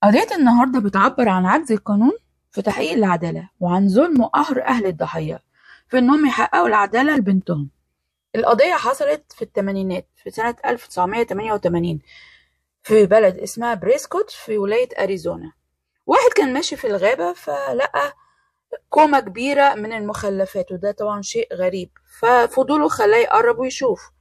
قضية النهاردة بتعبر عن عجز القانون في تحقيق العدالة وعن ظلم وقهر أهل الضحية في إنهم يحققوا العدالة لبنتهم. القضية حصلت في الثمانينات في سنة 1988 في بلد اسمها بريسكوت في ولاية أريزونا. واحد كان ماشي في الغابة فلقى كومة كبيرة من المخلفات، وده طبعا شيء غريب، ففضوله خلاه يقرب ويشوف.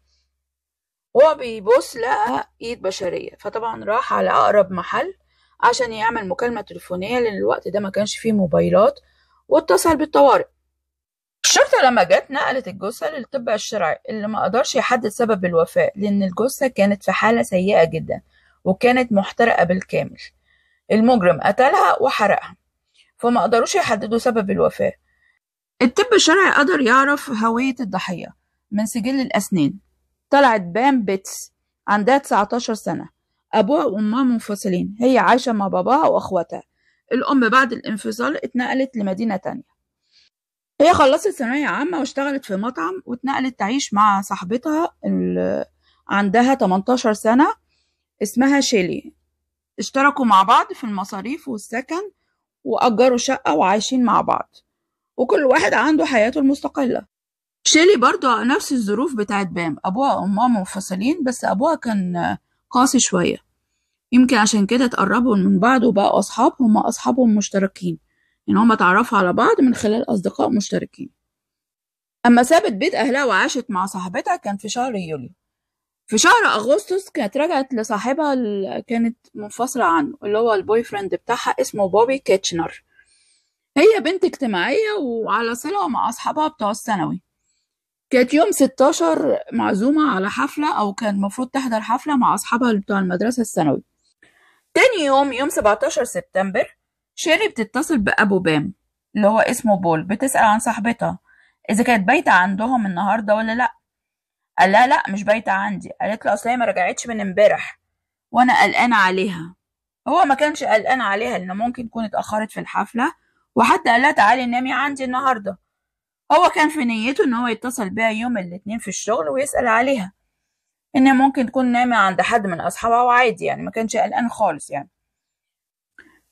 هو بيبص لقى ايد بشرية، فطبعا راح على اقرب محل عشان يعمل مكالمة تليفونية، لان الوقت ده ما كانش فيه موبايلات، واتصل بالطوارئ. الشرطة لما جت نقلت الجثة للطب الشرعي اللي ما قدرش يحدد سبب الوفاة، لان الجثة كانت في حالة سيئة جدا وكانت محترقة بالكامل. المجرم قتلها وحرقها، فما قدروش يحددوا سبب الوفاة. الطب الشرعي قدر يعرف هوية الضحية من سجل الأسنان. طلعت بام بيتس، عندها 19 سنة، أبوها وأمها منفصلين، هي عايشة مع باباها وأخواتها. الأم بعد الانفصال اتنقلت لمدينة تانية. هي خلصت ثانوية عامة واشتغلت في مطعم، واتنقلت تعيش مع صاحبتها اللي عندها 18 سنة اسمها شيلي. اشتركوا مع بعض في المصاريف والسكن، وأجروا شقة وعايشين مع بعض، وكل واحد عنده حياته المستقلة. شيلي برضو نفس الظروف بتاعت بام، أبوها وأمها منفصلين، بس أبوها كان قاسي شوية، يمكن عشان كده اتقربوا من بعض وبقوا أصحاب. هما أصحابهم مشتركين، إن هما اتعرفوا على بعض من خلال أصدقاء مشتركين. أما سابت بيت أهلها وعاشت مع صاحبتها كان في شهر يوليو. في شهر أغسطس كانت رجعت لصاحبها اللي كانت منفصلة عنه، اللي هو البوي فريند بتاعها، اسمه بوبي كيتشنر. هي بنت اجتماعية وعلى صلة مع أصحابها بتوع الثانوي. كانت يوم 16 معزومة على حفلة، أو كان المفروض تحضر حفلة مع أصحابها اللي بتوع المدرسة الثانوي. تاني يوم 17 سبتمبر، شيري بتتصل بأبو بام اللي هو اسمه بول، بتسأل عن صاحبتها إذا كانت بايتة عندهم النهاردة ولا لأ. قال لها لأ، مش بايتة عندي. قالت له أصل هي ما رجعتش من امبارح وأنا قلقانة عليها. هو ما كانش قلقان عليها لأن ممكن تكون اتأخرت في الحفلة وحد قال لها تعالي نامي عندي النهاردة. هو كان في نيته إن هو يتصل بيها يوم الاثنين في الشغل ويسأل عليها، إن ممكن تكون نايمة عند حد من أصحابها، وعادي يعني، ما كانش قلقان خالص يعني.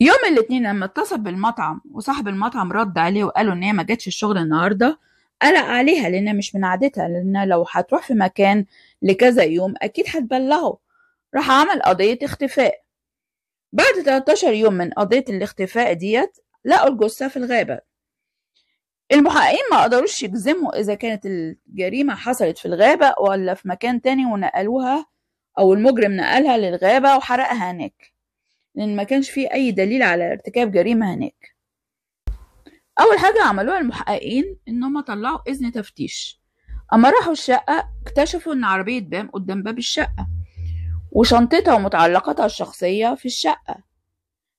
يوم الاثنين لما اتصل بالمطعم وصاحب المطعم رد عليه وقاله إن هي ما جاتش الشغل النهاردة، قلق عليها لأنها مش من عادتها، لأن لو هتروح في مكان لكذا يوم أكيد هتبلغه. راح عمل قضية اختفاء. بعد 13 يوم من قضية الاختفاء ديت لقوا الجثة في الغابة. المحققين ما قدروش يجزموا إذا كانت الجريمة حصلت في الغابة ولا في مكان تاني ونقلوها، أو المجرم نقلها للغابة وحرقها هناك، لأن ما كانش فيه أي دليل على ارتكاب جريمة هناك. أول حاجة عملوها المحققين إن هم طلعوا إذن تفتيش. أما راحوا الشقة اكتشفوا إن عربية بام قدام باب الشقة، وشنطتها ومتعلقاتها الشخصية في الشقة،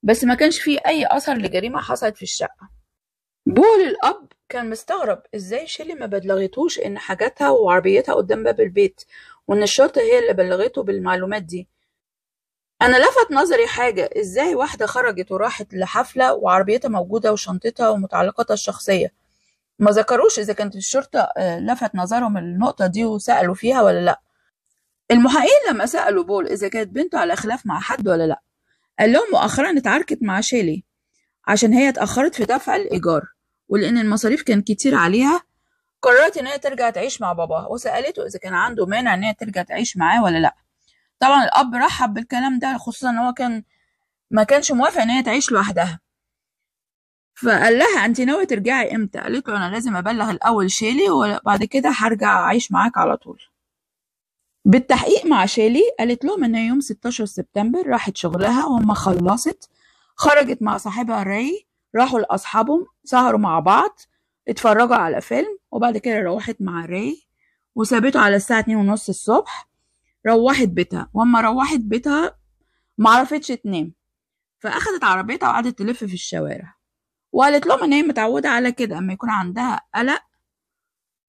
بس ما كانش فيه أي أثر لجريمة حصلت في الشقة. بول الأب كان مستغرب إزاي شيلي ما بلغتهوش إن حاجاتها وعربيتها قدام باب البيت، وإن الشرطة هي اللي بلغته بالمعلومات دي. أنا لفت نظري حاجة، إزاي واحدة خرجت وراحت لحفلة وعربيتها موجودة وشنطتها ومتعلقاتها الشخصية، ما ذكروش إذا كانت الشرطة لفت نظرهم النقطة دي وسألوا فيها ولا لأ. المحققين لما سألوا بول إذا كانت بنته على خلاف مع حد ولا لأ، قال لهم مؤخرا اتعاركت مع شيلي عشان هي اتأخرت في دفع الإيجار، ولأن المصاريف كان كتير عليها قررت إن هي ترجع تعيش مع باباها، وسألته إذا كان عنده مانع إن هي ترجع تعيش معاه ولا لأ. طبعا الأب رحب بالكلام ده، خصوصا إن هو ما كانش موافق إن هي تعيش لوحدها. فقال لها أنت ناوية ترجعي إمتى؟ قالت له أنا لازم أبلغ الأول شيلي وبعد كده هرجع أعيش معاك على طول. بالتحقيق مع شيلي قالت لهم إن يوم 16 سبتمبر راحت شغلها، وهم خلصت خرجت مع صاحبها راي، راحوا لأصحابهم سهروا مع بعض، اتفرجوا على فيلم، وبعد كده روحت مع راي وسابته على الساعة 2:30 الصبح. روحت بيتها، واما روحت بيتها معرفتش تنام، فأخدت عربيتها وقعدت تلف في الشوارع، وقالت لهم إن هي متعودة على كده، أما يكون عندها قلق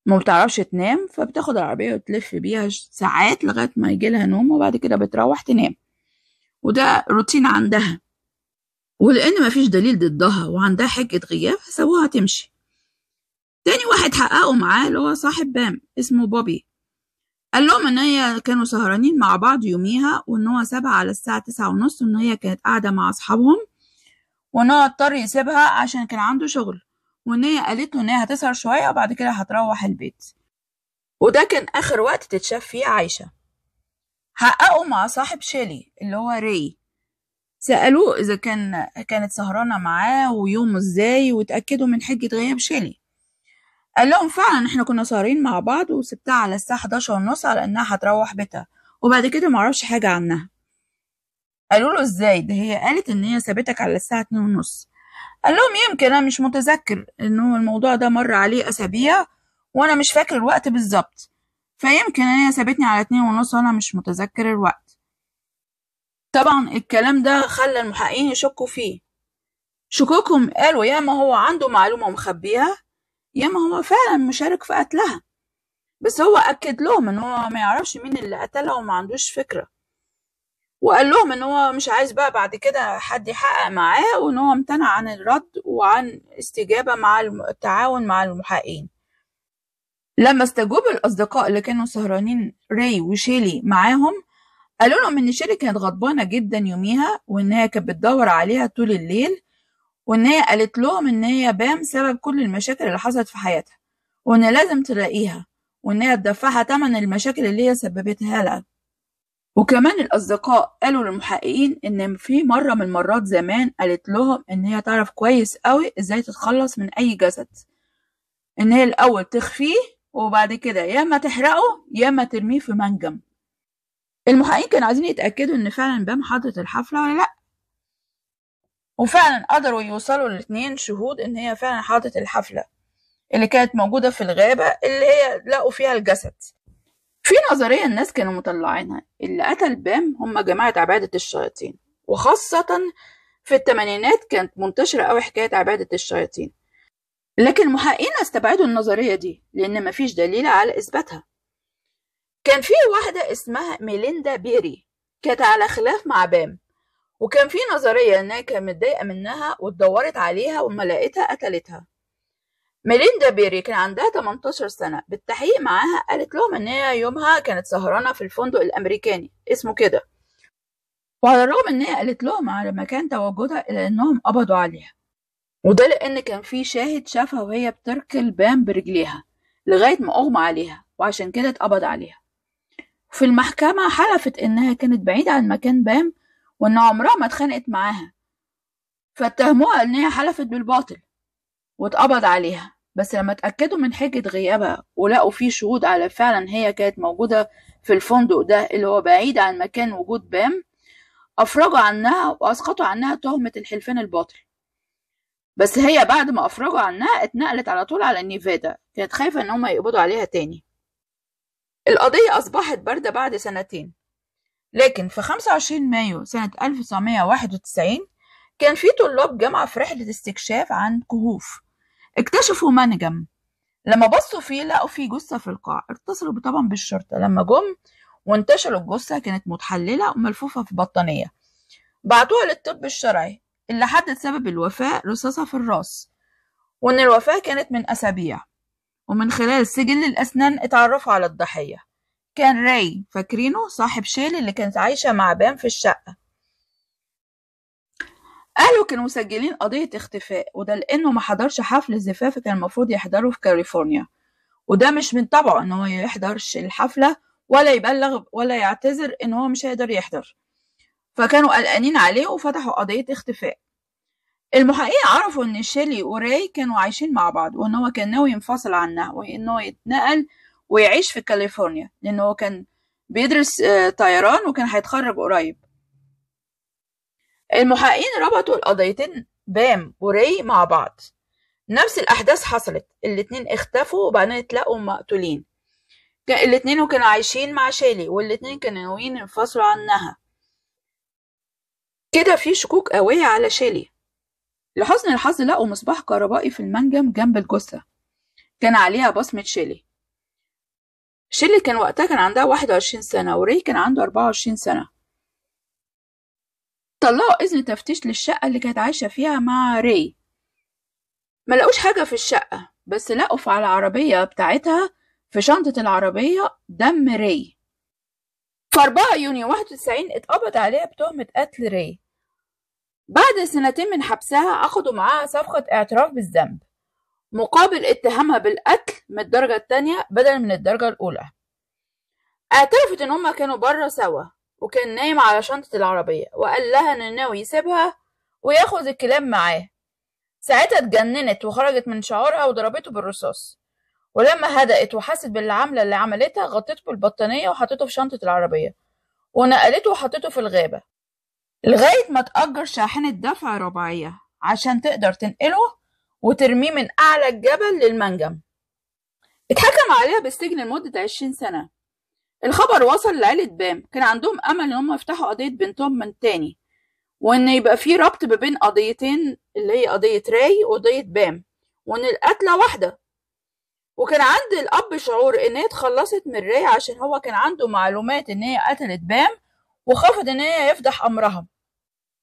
ما بتعرفش تنام فبتاخد العربية وتلف بيها ساعات لغاية ما يجيلها نوم، وبعد كده بتروح تنام، وده روتين عندها. ولأن مفيش دليل ضدها وعندها حجة غياب سابوها تمشي. تاني واحد حققوا معاه اللي هو صاحب بام اسمه بوبي، قال لهم ان هي كانوا سهرانين مع بعض يوميها، وان هو سابها على الساعة 9:30، وان هي كانت قاعدة مع اصحابهم، وان هو اضطر يسيبها عشان كان عنده شغل، وان هي قالت له ان هي هتسهر شوية وبعد كده هتروح البيت. وده كان اخر وقت تتشاف فيه عايشة. حققوا مع صاحب شيلي اللي هو ري، سألوه إذا كانت سهرانة معاه ويومه إزاي، وتأكدوا من حجة غياب شيلي. قال لهم فعلا إحنا كنا سهرين مع بعض، وسبتها على الساعة 11:30 على إنها هتروح بيتها، وبعد كده معرفش حاجة عنها. قالوا له إزاي؟ ده هي قالت إن هي سابتك على الساعة 2:30. قال لهم يمكن أنا مش متذكر، إنه الموضوع ده مر عليه أسابيع وأنا مش فاكر الوقت بالظبط، فيمكن هي سابتني على 2:30 وأنا مش متذكر الوقت. طبعا الكلام ده خلى المحققين يشكوا فيه. شكوكهم قالوا ياما هو عنده معلومة مخبيها، ياما هو فعلا مشارك في قتلها، بس هو أكد لهم إن هو ما يعرفش مين اللي قتلها وما عندوش فكرة، وقال لهم إن هو مش عايز بقى بعد كده حد يحقق معاه، وإن هو امتنع عن الرد وعن استجابة مع التعاون مع المحققين. لما استجوب الأصدقاء اللي كانوا سهرانين ري وشيلي معاهم، قالوا لهم إن شيلي كانت غضبانة جدا يوميها، وإن هي كانت بتدور عليها طول الليل، وإن هي قالت لهم إن هي بام سبب كل المشاكل اللي حصلت في حياتها، وإن لازم تلاقيها، وإن هي تدفعها تمن المشاكل اللي هي سببتها لها. وكمان الأصدقاء قالوا للمحققين إن في مرة من المرات زمان قالت لهم إن هي تعرف كويس قوي إزاي تتخلص من أي جسد، إن هي الأول تخفيه وبعد كده يا اما تحرقه يا اما ترميه في منجم. المحققين كانوا عايزين يتأكدوا إن فعلا بام حضرت الحفلة ولا لأ، وفعلا قدروا يوصلوا لاتنين شهود إن هي فعلا حضرت الحفلة اللي كانت موجودة في الغابة اللي هي لقوا فيها الجسد. في نظرية الناس كانوا مطلعينها، اللي قتل بام هم جماعة عبادة الشياطين، وخاصة في الثمانينات كانت منتشرة قوي حكاية عبادة الشياطين، لكن المحققين استبعدوا النظرية دي لأن مفيش دليل على إثباتها. كان في واحدة اسمها ميليندا بيري كانت على خلاف مع بام، وكان في نظرية إنها كانت متضايقة منها واتدورت عليها وما لقيتها قتلتها. ميليندا بيري كان عندها 18 سنة. بالتحقيق معاها قالت لهم إن هي يومها كانت سهرانة في الفندق الأمريكاني اسمه كده، وعلى الرغم إن هي قالت لهم على مكان تواجدها إلا إنهم قبضوا عليها، وده لأن كان في شاهد شافها وهي بتركل بام برجليها لغاية ما أغمى عليها، وعشان كده اتقبض عليها. في المحكمة حلفت إنها كانت بعيدة عن مكان بام وإن عمرها ما اتخانقت معاها، فاتهموها إن هي حلفت بالباطل واتقبض عليها. بس لما اتأكدوا من حجة غيابها ولقوا فيه شهود على فعلا هي كانت موجودة في الفندق ده اللي هو بعيد عن مكان وجود بام، أفرجوا عنها وأسقطوا عنها تهمة الحلفان الباطل. بس هي بعد ما أفرجوا عنها اتنقلت على طول على نيفادا، كانت خايفة إن هم يقبضوا عليها تاني. القضية أصبحت باردة بعد سنتين، لكن في 25 مايو سنة 1991 كان في طلاب جامعة في رحلة استكشاف عن كهوف اكتشفوا منجم. لما بصوا فيه لقوا فيه جثة في القاع، اتصلوا طبعا بالشرطة. لما جم وانتشلوا الجثة كانت متحللة وملفوفة في بطانية، بعتوها للطب الشرعي اللي حدد سبب الوفاة رصاصة في الراس، وإن الوفاة كانت من أسابيع. ومن خلال سجل الأسنان اتعرفوا على الضحية، كان راي، فاكرينه صاحب شيلي اللي كانت عايشة مع بام في الشقة. قالوا كانوا مسجلين قضية اختفاء، وده لأنه ما حضرش حفل الزفاف كان المفروض يحضره في كاليفورنيا، وده مش من طبعه إن هو يحضرش الحفلة ولا يبلغ ولا يعتذر إن هو مش هيقدر يحضر، فكانوا قلقانين عليه وفتحوا قضية اختفاء. المحققين عرفوا إن شيلي وراي كانوا عايشين مع بعض، وإن هو كان ناوي ينفصل عنها وإنه يتنقل ويعيش في كاليفورنيا، لأنه هو كان بيدرس طيران وكان هيتخرج قريب. المحققين ربطوا القضيتين بام وراي مع بعض، نفس الأحداث حصلت، الاتنين اختفوا وبعدين اتلاقوا مقتولين. الاتنين كانوا عايشين مع شيلي، والاتنين كانوا ناويين ينفصلوا عنها. كده في شكوك قوية على شيلي. لحسن الحظ لقوا مصباح كهربائي في المنجم جنب الجثة كان عليها بصمة شيلي. شيلي كان وقتها كان عندها 21 سنة وري كان عنده 24 سنة. طلعوا إذن تفتيش للشقة اللي كانت عايشة فيها مع ري، ما لقوش حاجة في الشقة، بس لقوا على العربية بتاعتها في في شنطة العربية دم راي. في 4 يونيو 91 اتقبض عليها بتهمة قتل راي. بعد 2 من حبسها أخدوا معاها صفقة اعتراف بالذنب مقابل اتهامها بالقتل من الدرجة التانية بدلا من الدرجة الأولى. اعترفت إن هما كانوا برا سوا وكان نايم على شنطة العربية وقال لها إنه ناوي يسيبها وياخد الكلاب معاه. ساعتها اتجننت وخرجت من شعورها وضربته بالرصاص، ولما هدأت وحست بالعملة اللي عملتها غطته بالبطانية وحطته في شنطة العربية ونقلته وحطته في الغابة لغاية ما تأجر شاحنة دفع رباعية عشان تقدر تنقله وترميه من أعلى الجبل للمنجم. اتحكم عليها بالسجن لمدة 20 سنة. الخبر وصل لعيلة بام، كان عندهم أمل إن هم يفتحوا قضية بنتهم من تاني وإن يبقى في ربط بين قضيتين اللي هي قضية راي وقضية بام وإن القتلة واحدة. وكان عند الأب شعور إن هي اتخلصت من راي عشان هو كان عنده معلومات إن هي قتلت بام وخافت إن هي يفضح أمرها.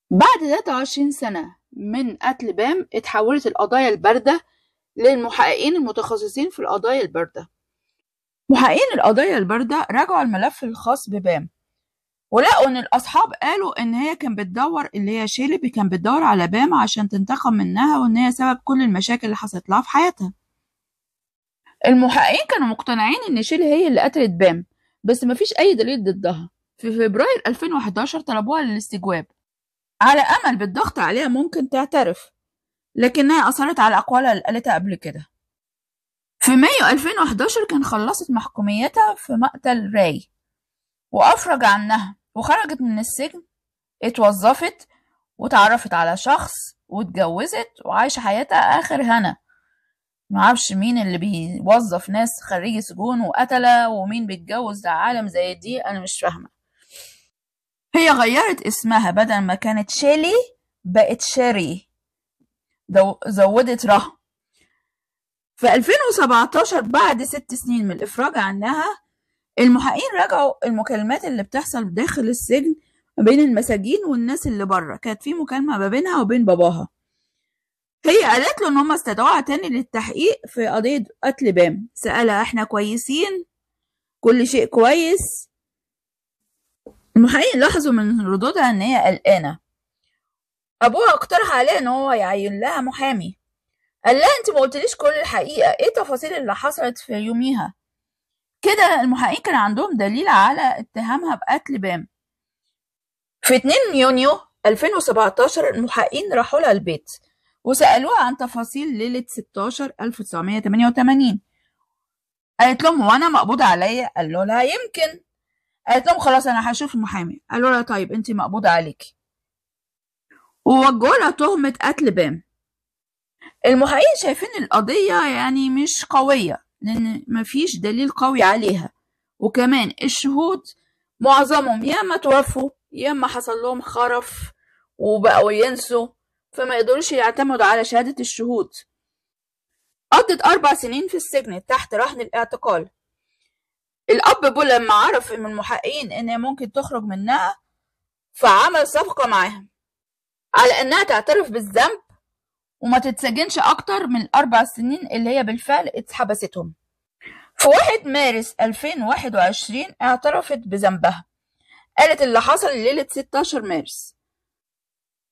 بعد 23 سنة من قتل بام اتحولت القضايا الباردة للمحققين المتخصصين في القضايا الباردة. محققين القضايا الباردة راجعوا الملف الخاص ببام ولقوا إن الأصحاب قالوا إن هي كان بتدور اللي هي شيلبي كان بتدور على بام عشان تنتقم منها وإن هي سبب كل المشاكل اللي حصلت لها في حياتها. المحققين كانوا مقتنعين إن شيلي هي اللي قتلت بام بس مفيش أي دليل ضدها. في فبراير 2011 طلبوها للاستجواب على أمل بالضغط عليها ممكن تعترف، لكنها أصرت على أقوالها اللي قالتها قبل كده. في مايو 2011 كان خلصت محكوميتها في مقتل راي وأفرج عنها وخرجت من السجن. اتوظفت وتعرفت على شخص واتجوزت وعايشة حياتها آخر هنا. معرفش مين اللي بيوظف ناس خريجي سجون وقتلة ومين بيتجوز عالم زي دي، أنا مش فاهمة. هي غيرت اسمها بدل ما كانت شيلي بقت شيري، زودت ره. في 2017 بعد 6 سنين من الإفراج عنها المحققين راجعوا المكالمات اللي بتحصل داخل السجن ما بين المساجين والناس اللي بره. كانت في مكالمة ما بينها وبين باباها. هي قالت له ان هم استدعوها تاني للتحقيق في قضية قتل بام. سألها احنا كويسين، كل شيء كويس. المحققين لاحظوا من ردودها ان هي قلقانة. ابوها اقترح عليها ان هو يعين لها محامي. قال لها انت ما قلتليش كل الحقيقة، ايه التفاصيل اللي حصلت في يوميها؟ كده المحققين كان عندهم دليل على اتهامها بقتل بام. في 2 يونيو 2017 المحققين راحوا لها البيت وسألوها عن تفاصيل ليلة 16/1988. قالت لهم هو أنا مقبوض عليا؟ قالوا لها يمكن. قالت لهم خلاص أنا هشوف المحامي. قالوا لها طيب أنت مقبوض عليكي، ووجهوا لها تهمة قتل بام. المحققين شايفين القضية يعني مش قوية لأن مفيش دليل قوي عليها، وكمان الشهود معظمهم يا اما توفوا يا اما حصل لهم خرف وبقوا ينسوا، فما يقدروش يعتمدوا على شهادة الشهود. قضت 4 سنين في السجن تحت رهن الاعتقال. الأب بول لما عرف من المحققين إن هي ممكن تخرج منها فعمل صفقة معاهم على إنها تعترف بالذنب وما تتسجنش أكتر من 4 سنين اللي هي بالفعل اتحبستهم. في 1 مارس 2021 اعترفت بذنبها. قالت اللي حصل ليلة 16 مارس.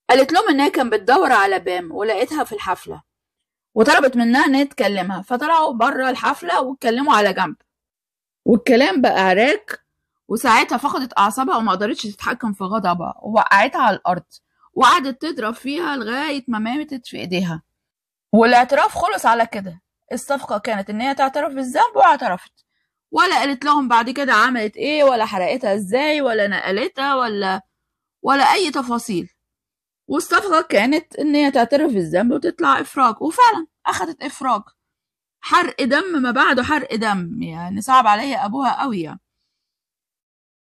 قالت لهم إنها كان بتدور على بام ولقيتها في الحفلة وطلبت منها إنها تكلمها، فطلعوا بره الحفلة واتكلموا على جنب والكلام بقى عراك. وساعتها فقدت أعصابها وما قدرتش تتحكم في غضبها ووقعتها على الأرض وقعدت تضرب فيها لغاية ما ماتت في إيديها. والاعتراف خلص على كده. الصفقة كانت إن هي تعترف بالذنب واعترفت، ولا قالت لهم بعد كده عملت إيه ولا حرقتها إزاي ولا نقلتها ولا أي تفاصيل. والصفقة كانت إن هي تعترف بالذنب وتطلع إفراج، وفعلا أخدت إفراج. حرق دم ما بعده حرق دم، يعني صعب عليها أبوها قوي يعني.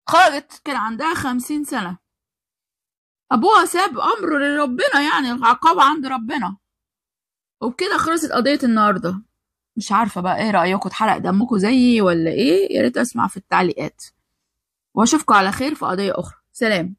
خرجت كان عندها 50 سنة. أبوها ساب أمره لربنا، يعني العقاب عند ربنا. وبكده خلصت قضية النهاردة. مش عارفة بقى ايه رأيكم، اتحرق دمكم زيي ولا ايه؟ ياريت اسمع في التعليقات، واشوفكم على خير في قضية أخرى. سلام.